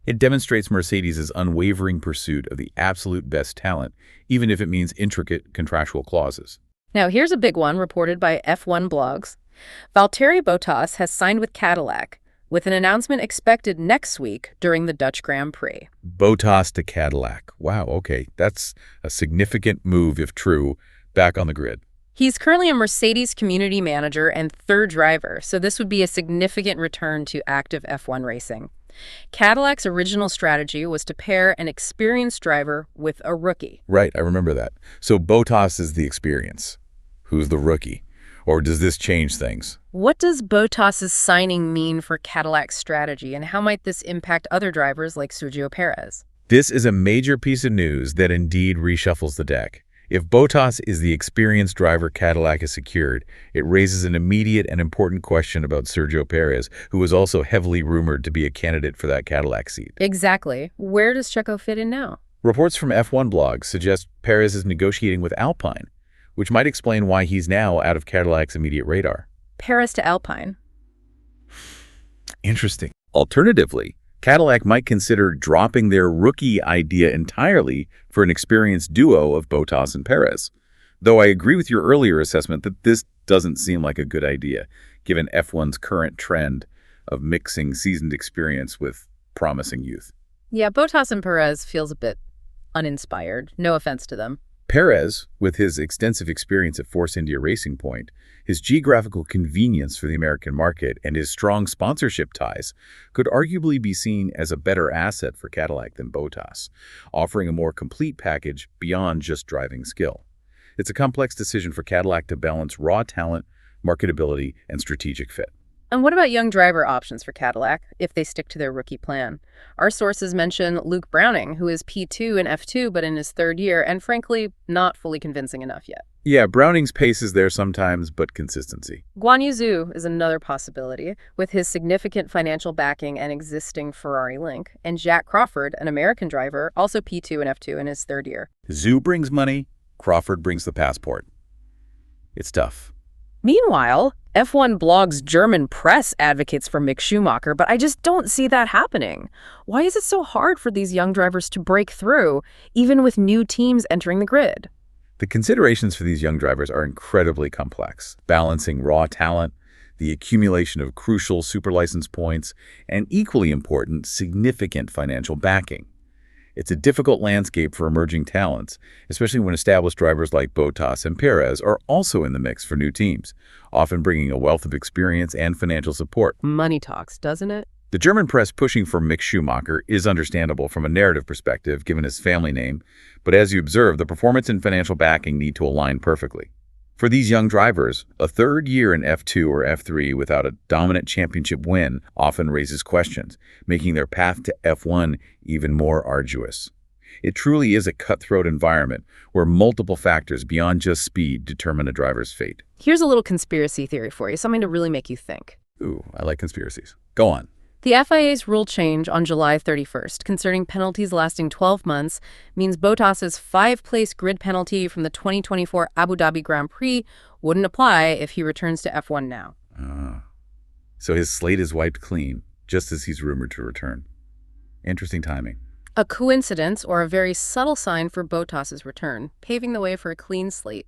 It demonstrates Mercedes' unwavering pursuit of the absolute best talent, even if it means intricate contractual clauses. Now, here's a big one reported by F1 blogs. Valtteri Bottas has signed with Cadillac, with an announcement expected next week during the Dutch Grand Prix. Bottas to Cadillac. Wow, okay. That's a significant move, if true, back on the grid. He's currently a Mercedes community manager and third driver, so this would be a significant return to active F1 racing. Cadillac's original strategy was to pair an experienced driver with a rookie. Right, I remember that. So Bottas is the experience. Who's the rookie? Or does this change things? What does Bottas's signing mean for Cadillac's strategy, and how might this impact other drivers like Sergio Perez? This is a major piece of news that indeed reshuffles the deck. If Bottas is the experienced driver Cadillac has secured, it raises an immediate and important question about Sergio Perez, who was also heavily rumored to be a candidate for that Cadillac seat. Exactly. Where does Checo fit in now? Reports from F1 blogs suggest Perez is negotiating with Alpine, which might explain why he's now out of Cadillac's immediate radar. Perez to Alpine. Interesting. Alternatively, Cadillac might consider dropping their rookie idea entirely for an experienced duo of Bottas and Perez. Though I agree with your earlier assessment that this doesn't seem like a good idea, given F1's current trend of mixing seasoned experience with promising youth. Yeah, Bottas and Perez feels a bit uninspired. No offense to them. Perez, with his extensive experience at Force India Racing Point, his geographical convenience for the American market, and his strong sponsorship ties, could arguably be seen as a better asset for Cadillac than Bottas, offering a more complete package beyond just driving skill. It's a complex decision for Cadillac to balance raw talent, marketability, and strategic fit. And what about young driver options for Cadillac, if they stick to their rookie plan? Our sources mention Luke Browning, who is P2 in F2 but in his third year, and frankly, not fully convincing enough yet. Yeah, Browning's pace is there sometimes, but consistency. Guan Yu Zhu is another possibility, with his significant financial backing and existing Ferrari link, and Jack Crawford, an American driver, also P2 and F2 in his third year. Zhu brings money, Crawford brings the passport. It's tough. Meanwhile, F1 blog's German press advocates for Mick Schumacher, but I just don't see that happening. Why is it so hard for these young drivers to break through, even with new teams entering the grid? The considerations for these young drivers are incredibly complex, balancing raw talent, the accumulation of crucial superlicense points, and equally important, significant financial backing. It's a difficult landscape for emerging talents, especially when established drivers like Bottas and Perez are also in the mix for new teams, often bringing a wealth of experience and financial support. Money talks, doesn't it? The German press pushing for Mick Schumacher is understandable from a narrative perspective, given his family name, but as you observe, the performance and financial backing need to align perfectly. For these young drivers, a third year in F2 or F3 without a dominant championship win often raises questions, making their path to F1 even more arduous. It truly is a cutthroat environment where multiple factors beyond just speed determine a driver's fate. Here's a little conspiracy theory for you, something to really make you think. Ooh, I like conspiracies. Go on. The FIA's rule change on July 31st concerning penalties lasting 12 months means Bottas's five-place grid penalty from the 2024 Abu Dhabi Grand Prix wouldn't apply if he returns to F1 now. So his slate is wiped clean, just as he's rumored to return. Interesting timing. A coincidence or a very subtle sign for Bottas's return, paving the way for a clean slate.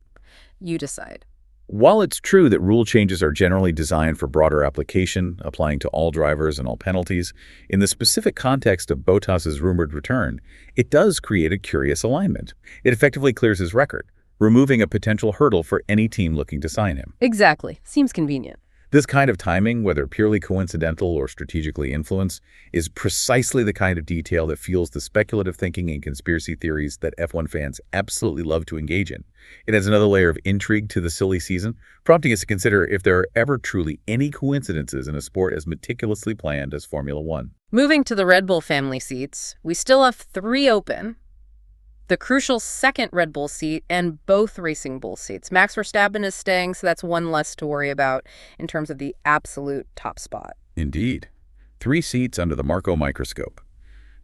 You decide. While it's true that rule changes are generally designed for broader application, applying to all drivers and all penalties, in the specific context of Bottas's rumored return, it does create a curious alignment. It effectively clears his record, removing a potential hurdle for any team looking to sign him. Exactly. Seems convenient. This kind of timing, whether purely coincidental or strategically influenced, is precisely the kind of detail that fuels the speculative thinking and conspiracy theories that F1 fans absolutely love to engage in. It adds another layer of intrigue to the silly season, prompting us to consider if there are ever truly any coincidences in a sport as meticulously planned as Formula One. Moving to the Red Bull family seats, we still have 3 open. The crucial second Red Bull seat and both Racing Bull seats. Max Verstappen is staying, so that's one less to worry about in terms of the absolute top spot. Indeed. 3 seats under the Marco microscope.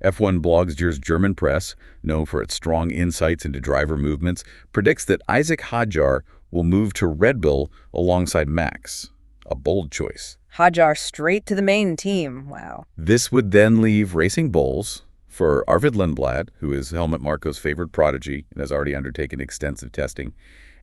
F1 blog's German press, known for its strong insights into driver movements, predicts that Isaac Hadjar will move to Red Bull alongside Max. A bold choice. Hadjar straight to the main team. Wow. This would then leave Racing Bulls for Arvid Lindblad, who is Helmut Marko's favorite prodigy and has already undertaken extensive testing,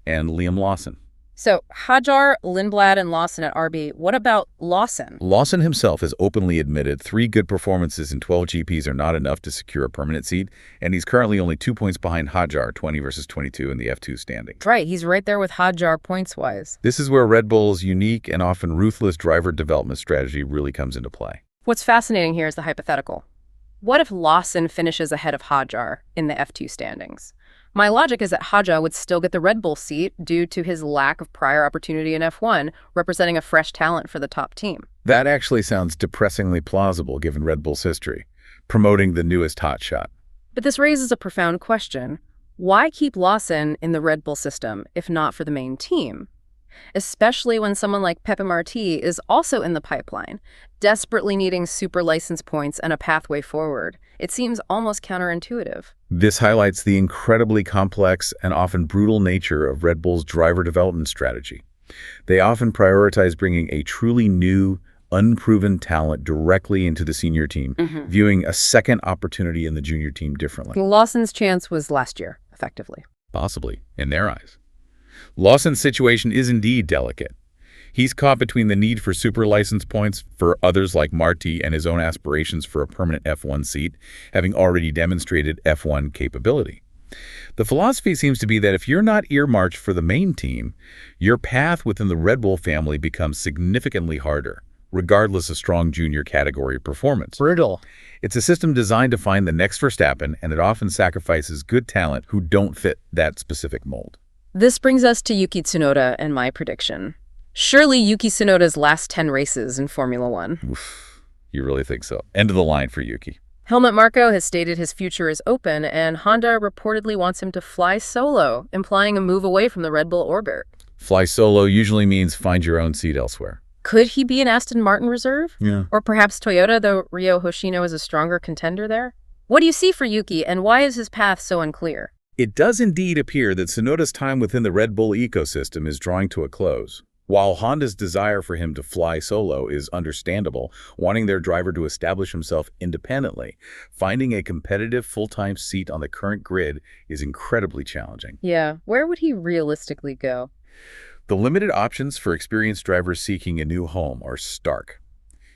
and Liam Lawson. So, Hadjar, Lindblad, and Lawson at RB. What about Lawson? Lawson himself has openly admitted 3 good performances in 12 GPs are not enough to secure a permanent seat, and he's currently only 2 points behind Hadjar, 20 versus 22 in the F2 standing. Right, he's right there with Hadjar points-wise. This is where Red Bull's unique and often ruthless driver development strategy really comes into play. What's fascinating here is the hypothetical. What if Lawson finishes ahead of Hadjar in the F2 standings? My logic is that Hadjar would still get the Red Bull seat due to his lack of prior opportunity in F1, representing a fresh talent for the top team. That actually sounds depressingly plausible given Red Bull's history, promoting the newest hotshot. But this raises a profound question. Why keep Lawson in the Red Bull system if not for the main team? Especially when someone like Pepe Martí is also in the pipeline, desperately needing super license points and a pathway forward. It seems almost counterintuitive. This highlights the incredibly complex and often brutal nature of Red Bull's driver development strategy. They often prioritize bringing a truly new, unproven talent directly into the senior team, viewing a second opportunity in the junior team differently. Lawson's chance was last year, effectively. Possibly, in their eyes. Lawson's situation is indeed delicate. He's caught between the need for super license points for others like Marti and his own aspirations for a permanent F1 seat, having already demonstrated F1 capability. The philosophy seems to be that if you're not earmarked for the main team, your path within the Red Bull family becomes significantly harder, regardless of strong junior category performance. Brutal. It's a system designed to find the next Verstappen, and it often sacrifices good talent who don't fit that specific mold. This brings us to Yuki Tsunoda and my prediction. Surely Yuki Tsunoda's last 10 races in Formula One. Oof, you really think so? End of the line for Yuki. Helmut Marko has stated his future is open, and Honda reportedly wants him to fly solo, implying a move away from the Red Bull orbit. Fly solo usually means find your own seat elsewhere. Could he be an Aston Martin reserve? Yeah. Or perhaps Toyota, though Ryo Hoshino is a stronger contender there? What do you see for Yuki, and why is his path so unclear? It does indeed appear that Tsunoda's time within the Red Bull ecosystem is drawing to a close. While Honda's desire for him to fly solo is understandable, wanting their driver to establish himself independently, finding a competitive full-time seat on the current grid is incredibly challenging. Yeah, where would he realistically go? The limited options for experienced drivers seeking a new home are stark.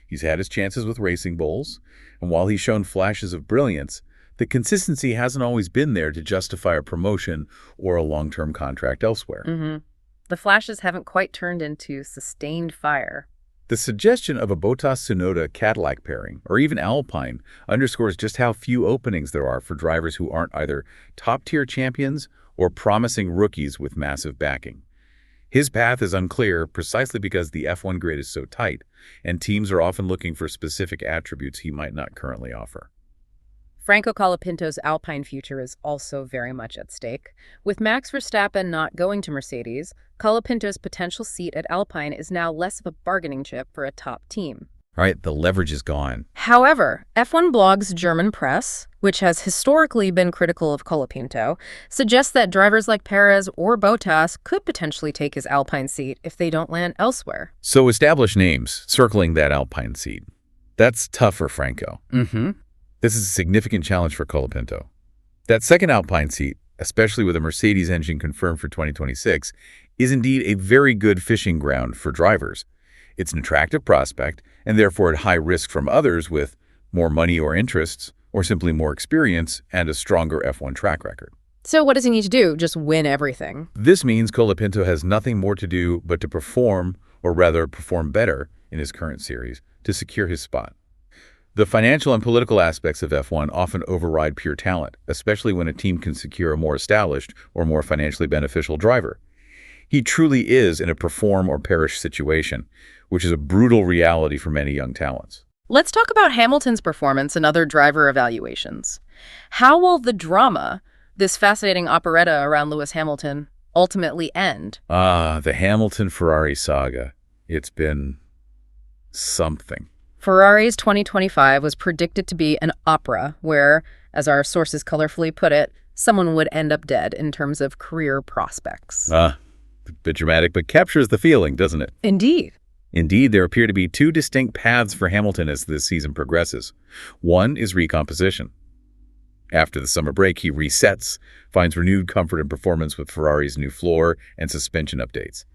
He's had his chances with Racing Bulls, and while he's shown flashes of brilliance, the consistency hasn't always been there to justify a promotion or a long-term contract elsewhere. The flashes haven't quite turned into sustained fire. The suggestion of a Bottas-Tsunoda Cadillac pairing, or even Alpine, underscores just how few openings there are for drivers who aren't either top-tier champions or promising rookies with massive backing. His path is unclear precisely because the F1 grid is so tight, and teams are often looking for specific attributes he might not currently offer. Franco Colapinto's Alpine future is also very much at stake. With Max Verstappen not going to Mercedes, Colapinto's potential seat at Alpine is now less of a bargaining chip for a top team. Right, the leverage is gone. However, F1 Blog's German press, which has historically been critical of Colapinto, suggests that drivers like Perez or Bottas could potentially take his Alpine seat if they don't land elsewhere. So establish names circling that Alpine seat. That's tough for Franco. This is a significant challenge for Colapinto. That second Alpine seat, especially with a Mercedes engine confirmed for 2026, is indeed a very good fishing ground for drivers. It's an attractive prospect, and therefore at high risk from others with more money or interests, or simply more experience and a stronger F1 track record. So what does he need to do? Just win everything? This means Colapinto has nothing more to do but to perform, or rather perform better, in his current series to secure his spot. The financial and political aspects of F1 often override pure talent, especially when a team can secure a more established or more financially beneficial driver. He truly is in a perform or perish situation, which is a brutal reality for many young talents. Let's talk about Hamilton's performance and other driver evaluations. How will the drama, this fascinating operetta around Lewis Hamilton, ultimately end? The Hamilton-Ferrari saga. It's been something. Ferrari's 2025 was predicted to be an opera where, as our sources colorfully put it, someone would end up dead in terms of career prospects. A bit dramatic, but captures the feeling, doesn't it? Indeed. Indeed, there appear to be two distinct paths for Hamilton as this season progresses. One is recomposition. After the summer break, he resets, finds renewed comfort and performance with Ferrari's new floor and suspension updates.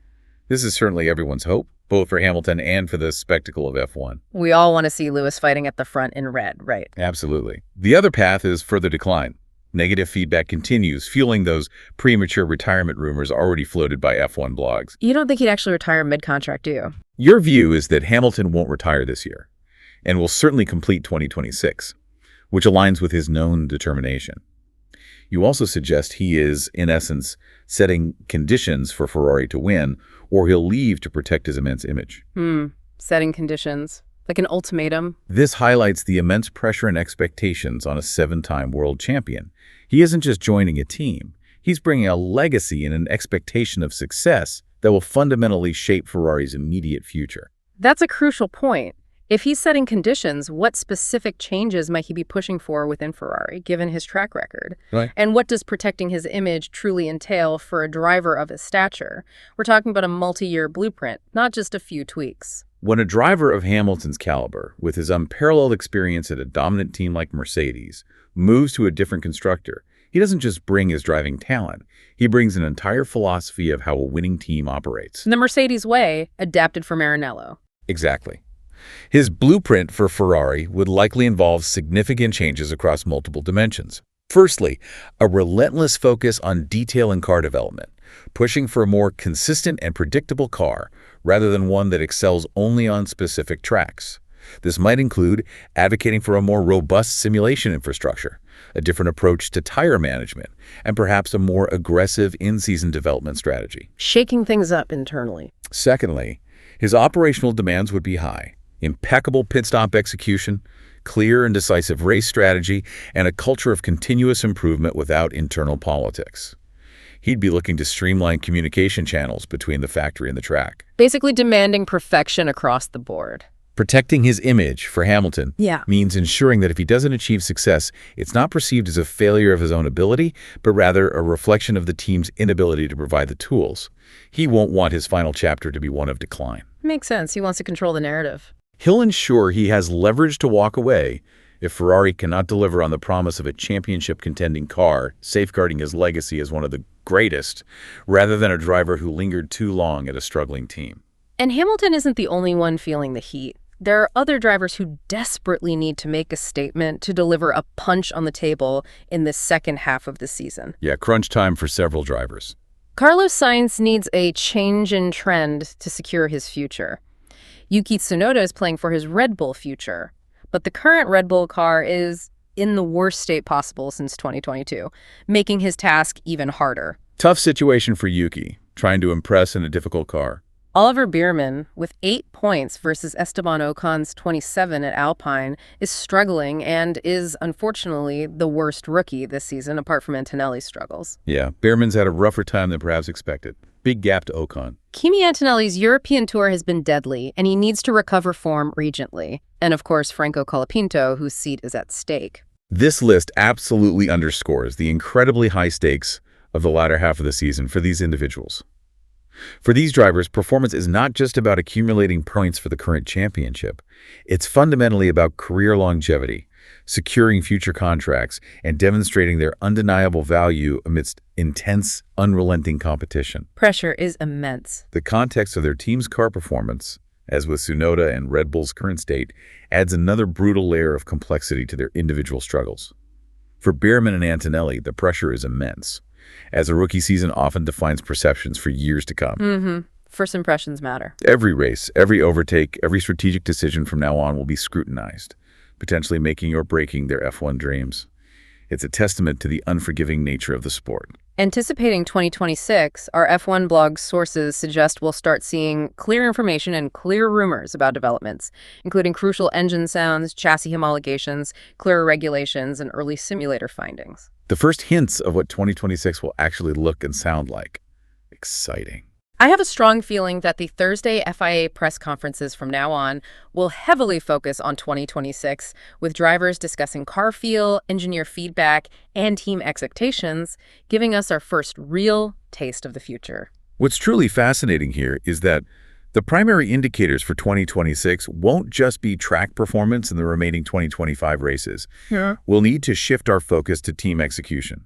This is certainly everyone's hope, both for Hamilton and for the spectacle of F1. We all want to see Lewis fighting at the front in red, right? Absolutely. The other path is further decline. Negative feedback continues, fueling those premature retirement rumors already floated by F1 blogs. You don't think he'd actually retire mid-contract, do you? Your view is that Hamilton won't retire this year, and will certainly complete 2026, which aligns with his known determination. You also suggest he is, in essence, setting conditions for Ferrari to win, or he'll leave to protect his immense image. Setting conditions. Like an ultimatum. This highlights the immense pressure and expectations on a 7-time world champion. He isn't just joining a team. He's bringing a legacy and an expectation of success that will fundamentally shape Ferrari's immediate future. That's a crucial point. If he's setting conditions, what specific changes might he be pushing for within Ferrari, given his track record? Right. And what does protecting his image truly entail for a driver of his stature? We're talking about a multi-year blueprint, not just a few tweaks. When a driver of Hamilton's caliber, with his unparalleled experience at a dominant team like Mercedes, moves to a different constructor, he doesn't just bring his driving talent. He brings an entire philosophy of how a winning team operates. The Mercedes way, adapted for Maranello. Exactly. His blueprint for Ferrari would likely involve significant changes across multiple dimensions. Firstly, a relentless focus on detail in car development, pushing for a more consistent and predictable car rather than one that excels only on specific tracks. This might include advocating for a more robust simulation infrastructure, a different approach to tire management, and perhaps a more aggressive in-season development strategy. Shaking things up internally. Secondly, his operational demands would be high. Impeccable pit stop execution, clear and decisive race strategy, and a culture of continuous improvement without internal politics. He'd be looking to streamline communication channels between the factory and the track. Basically demanding perfection across the board. Protecting his image for Hamilton Yeah. means ensuring that if he doesn't achieve success, it's not perceived as a failure of his own ability, but rather a reflection of the team's inability to provide the tools. He won't want his final chapter to be one of decline. Makes sense. He wants to control the narrative. He'll ensure he has leverage to walk away if Ferrari cannot deliver on the promise of a championship-contending car, safeguarding his legacy as one of the greatest, rather than a driver who lingered too long at a struggling team. And Hamilton isn't the only one feeling the heat. There are other drivers who desperately need to make a statement to deliver a punch on the table in the second half of the season. Yeah, crunch time for several drivers. Carlos Sainz needs a change in trend to secure his future. Yuki Tsunoda is playing for his Red Bull future, but the current Red Bull car is in the worst state possible since 2022, making his task even harder. Tough situation for Yuki, trying to impress in a difficult car. Oliver Biermann, with 8 points versus Esteban Ocon's 27 at Alpine, is struggling and is, unfortunately, the worst rookie this season, apart from Antonelli's struggles. Yeah, Behrman's had a rougher time than perhaps expected. Big gap to Ocon. Kimi Antonelli's European tour has been deadly, and he needs to recover form regently. And, of course, Franco Colapinto, whose seat is at stake. This list absolutely underscores the incredibly high stakes of the latter half of the season for these individuals. For these drivers, performance is not just about accumulating points for the current championship. It's fundamentally about career longevity, securing future contracts, and demonstrating their undeniable value amidst intense, unrelenting competition. Pressure is immense. The context of their team's car performance, as with Tsunoda and Red Bull's current state, adds another brutal layer of complexity to their individual struggles. For Biermann and Antonelli, the pressure is immense, as a rookie season often defines perceptions for years to come. First impressions matter. Every race, every overtake, every strategic decision from now on will be scrutinized, potentially making or breaking their F1 dreams. It's a testament to the unforgiving nature of the sport. Anticipating 2026, our F1 blog sources suggest we'll start seeing clear information and clear rumors about developments, including crucial engine sounds, chassis homologations, clearer regulations, and early simulator findings. The first hints of what 2026 will actually look and sound like. Exciting. I have a strong feeling that the Thursday FIA press conferences from now on will heavily focus on 2026, with drivers discussing car feel, engineer feedback, and team expectations, giving us our first real taste of the future. What's truly fascinating here is that the primary indicators for 2026 won't just be track performance in the remaining 2025 races. Yeah. We'll need to shift our focus to team execution,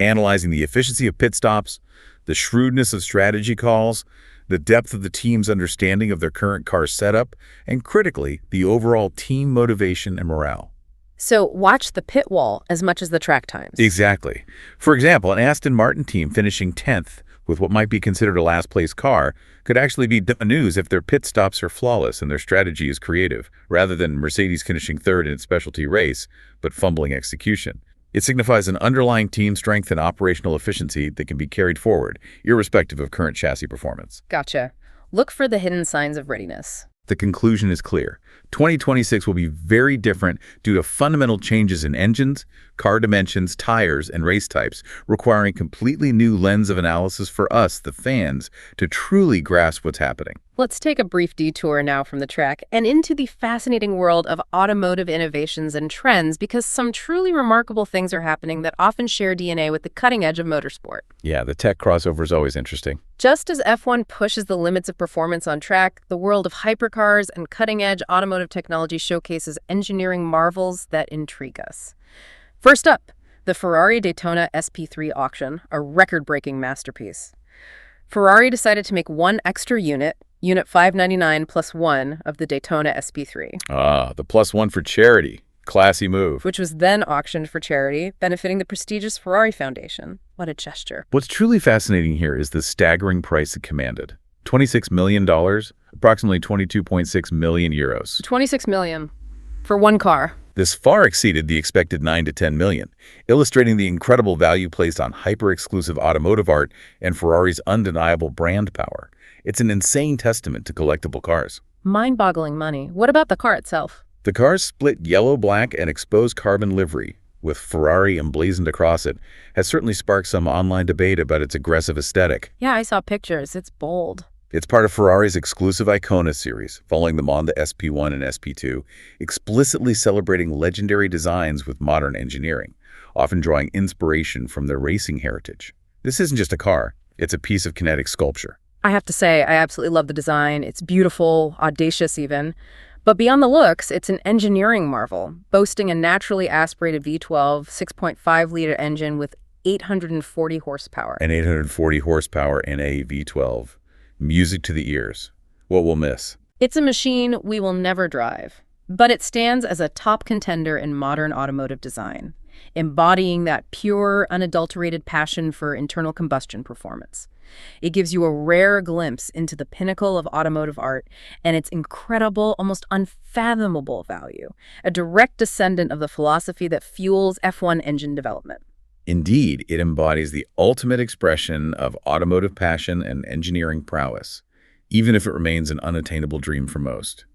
analyzing the efficiency of pit stops, the shrewdness of strategy calls, the depth of the team's understanding of their current car setup, and critically, the overall team motivation and morale. So watch the pit wall as much as the track times. Exactly. For example, an Aston Martin team finishing 10th with what might be considered a last-place car could actually be news if their pit stops are flawless and their strategy is creative, rather than Mercedes finishing third in its specialty race, but fumbling execution. It signifies an underlying team strength and operational efficiency that can be carried forward, irrespective of current chassis performance. Gotcha. Look for the hidden signs of readiness. The conclusion is clear. 2026 will be very different due to fundamental changes in engines, car dimensions, tires, and race types, requiring completely new lens of analysis for us, the fans, to truly grasp what's happening. Let's take a brief detour now from the track and into the fascinating world of automotive innovations and trends, because some truly remarkable things are happening that often share DNA with the cutting edge of motorsport. Yeah, the tech crossover is always interesting. Just as F1 pushes the limits of performance on track, the world of hypercars and cutting-edge automotive technology showcases engineering marvels that intrigue us. First up, the Ferrari Daytona SP3 auction, a record-breaking masterpiece. Ferrari decided to make one extra unit 599 plus 1 of the Daytona SP3. Ah, the +1 for charity. Classy move. Which was then auctioned for charity, benefiting the prestigious Ferrari Foundation. What a gesture. What's truly fascinating here is the staggering price it commanded. $26 million, approximately 22.6 million euros. 26 million for one car. This far exceeded the expected 9 to 10 million, illustrating the incredible value placed on hyper-exclusive automotive art and Ferrari's undeniable brand power. It's an insane testament to collectible cars. Mind-boggling money. What about the car itself? The car's split yellow, black, and exposed carbon livery, with Ferrari emblazoned across it, has certainly sparked some online debate about its aggressive aesthetic. Yeah, I saw pictures. It's bold. It's part of Ferrari's exclusive Icona series, following them on the SP1 and SP2, explicitly celebrating legendary designs with modern engineering, often drawing inspiration from their racing heritage. This isn't just a car, it's a piece of kinetic sculpture. I have to say, I absolutely love the design. It's beautiful, audacious even. But beyond the looks, it's an engineering marvel, boasting a naturally aspirated V12 6.5-liter engine with 840 horsepower. An 840 horsepower in a V12. Music to the ears. What we'll miss. It's a machine we will never drive, but it stands as a top contender in modern automotive design, embodying that pure, unadulterated passion for internal combustion performance. It gives you a rare glimpse into the pinnacle of automotive art and its incredible, almost unfathomable value, a direct descendant of the philosophy that fuels F1 engine development. Indeed, it embodies the ultimate expression of automotive passion and engineering prowess, even if it remains an unattainable dream for most.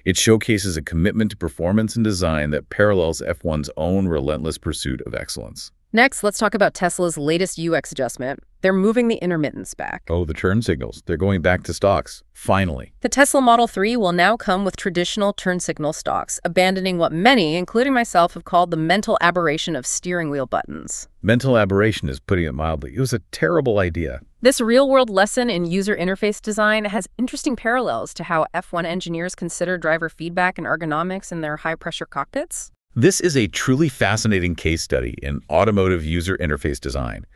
It showcases a commitment to performance and design that parallels F1's own relentless pursuit of excellence. Next, let's talk about Tesla's latest UX adjustment. They're moving the intermittence back. Oh, the turn signals. They're going back to stocks. Finally. The Tesla Model 3 will now come with traditional turn signal stocks, abandoning what many, including myself, have called the mental aberration of steering wheel buttons. Mental aberration is putting it mildly. It was a terrible idea. This real-world lesson in user interface design has interesting parallels to how F1 engineers consider driver feedback and ergonomics in their high-pressure cockpits. This is a truly fascinating case study in automotive user interface design,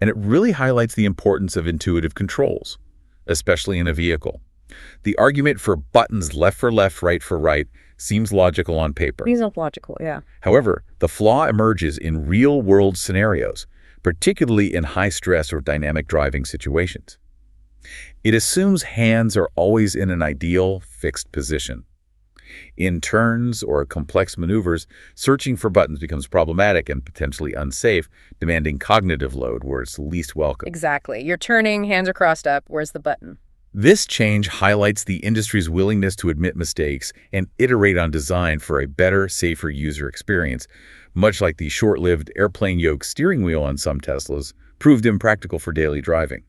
and it really highlights the importance of intuitive controls, especially in a vehicle. The argument for buttons left for left, right for right seems logical on paper. These are logical, yeah. However, the flaw emerges in real-world scenarios, particularly in high-stress or dynamic driving situations. It assumes hands are always in an ideal, fixed position. In turns or complex maneuvers, searching for buttons becomes problematic and potentially unsafe, demanding cognitive load where it's least welcome. Exactly. You're turning, hands are crossed up. Where's the button? This change highlights the industry's willingness to admit mistakes and iterate on design for a better, safer user experience, much like the short-lived airplane yoke steering wheel on some Teslas proved impractical for daily driving.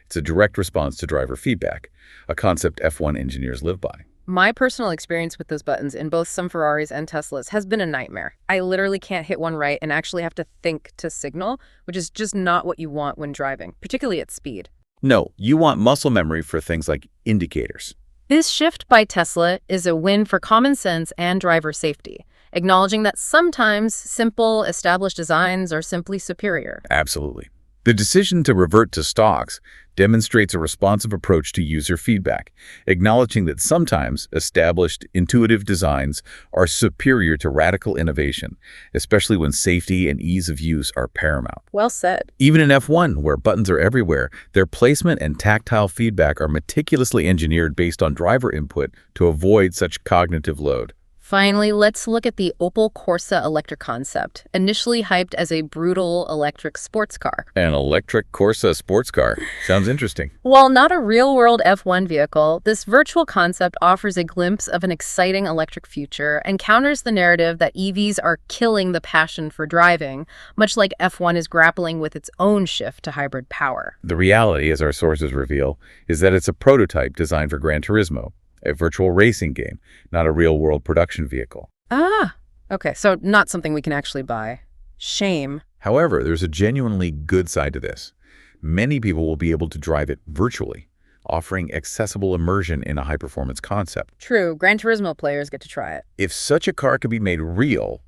It's a direct response to driver feedback, a concept F1 engineers live by. My personal experience with those buttons in both some Ferraris and Teslas has been a nightmare. I literally can't hit one right and actually have to think to signal, which is just not what you want when driving, particularly at speed. No, you want muscle memory for things like indicators. This shift by Tesla is a win for common sense and driver safety, acknowledging that sometimes simple, established designs are simply superior. Absolutely. The decision to revert to stocks demonstrates a responsive approach to user feedback, acknowledging that sometimes established, intuitive designs are superior to radical innovation, especially when safety and ease of use are paramount. Well said. Even in F1, where buttons are everywhere, their placement and tactile feedback are meticulously engineered based on driver input to avoid such cognitive load. Finally, let's look at the Opel Corsa electric concept, initially hyped as a brutal electric sports car. An electric Corsa sports car. Sounds interesting. While not a real-world F1 vehicle, this virtual concept offers a glimpse of an exciting electric future and counters the narrative that EVs are killing the passion for driving, much like F1 is grappling with its own shift to hybrid power. The reality, as our sources reveal, is that it's a prototype designed for Gran Turismo, a virtual racing game, not a real-world production vehicle. Ah, okay, so not something we can actually buy. Shame. However, there's a genuinely good side to this. Many people will be able to drive it virtually, offering accessible immersion in a high-performance concept. True, Gran Turismo players get to try it. If such a car could be made real,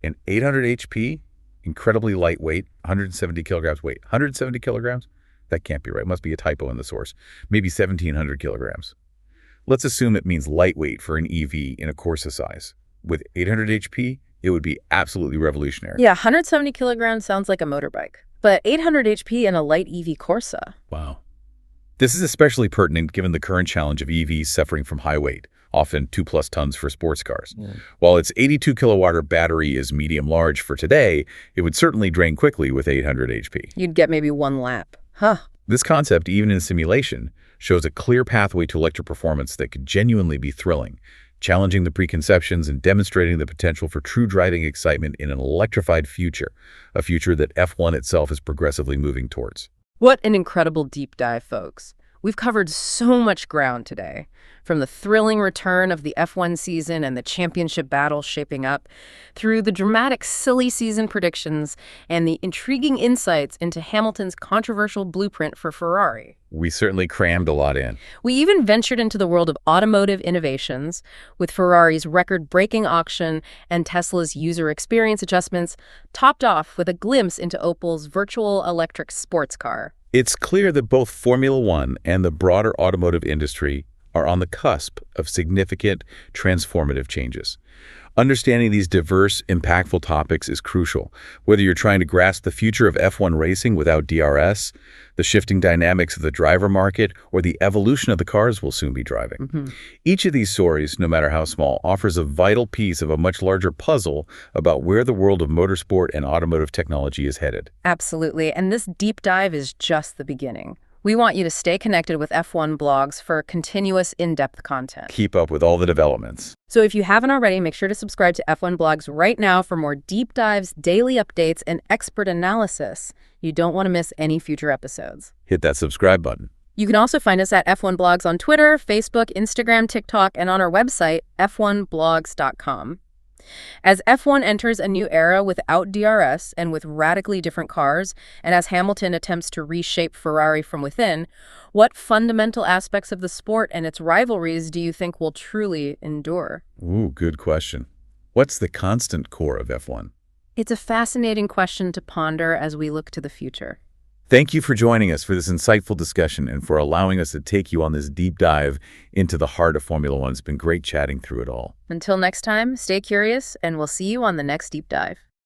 an 800 HP, incredibly lightweight, 170 kilograms weight. 170 kilograms? That can't be right. Must be a typo in the source. Maybe 1,700 kilograms. Let's assume it means lightweight for an EV in a Corsa size. With 800 HP, it would be absolutely revolutionary. Yeah, 170 kilograms sounds like a motorbike. But 800 HP in a light EV Corsa. Wow. This is especially pertinent given the current challenge of EVs suffering from high weight, often 2+ tons for sports cars. While its 82 kilowatt battery is medium-large for today, it would certainly drain quickly with 800 HP. You'd get maybe one lap. Huh. This concept, even in simulation, shows a clear pathway to electric performance that could genuinely be thrilling, challenging the preconceptions and demonstrating the potential for true driving excitement in an electrified future, a future that F1 itself is progressively moving towards. What an incredible deep dive, folks. We've covered so much ground today, from the thrilling return of the F1 season and the championship battle shaping up, through the dramatic silly season predictions and the intriguing insights into Hamilton's controversial blueprint for Ferrari. We certainly crammed a lot in. We even ventured into the world of automotive innovations, with Ferrari's record-breaking auction and Tesla's user experience adjustments, topped off with a glimpse into Opel's virtual electric sports car. It's clear that both Formula One and the broader automotive industry are on the cusp of significant transformative changes. Understanding these diverse, impactful topics is crucial, whether you're trying to grasp the future of F1 racing without DRS, the shifting dynamics of the driver market, or the evolution of the cars we'll soon be driving. Each of these stories, no matter how small, offers a vital piece of a much larger puzzle about where the world of motorsport and automotive technology is headed. Absolutely, and this deep dive is just the beginning. We want you to stay connected with F1 blogs for continuous in-depth content. Keep up with all the developments. So if you haven't already, make sure to subscribe to F1 blogs right now for more deep dives, daily updates, and expert analysis. You don't want to miss any future episodes. Hit that subscribe button. You can also find us at F1 blogs on Twitter, Facebook, Instagram, TikTok, and on our website, f1blogs.com. As F1 enters a new era without DRS and with radically different cars, and as Hamilton attempts to reshape Ferrari from within, what fundamental aspects of the sport and its rivalries do you think will truly endure? Ooh, good question. What's the constant core of F1? It's a fascinating question to ponder as we look to the future. Thank you for joining us for this insightful discussion and for allowing us to take you on this deep dive into the heart of Formula One. It's been great chatting through it all. Until next time, stay curious, and we'll see you on the next deep dive.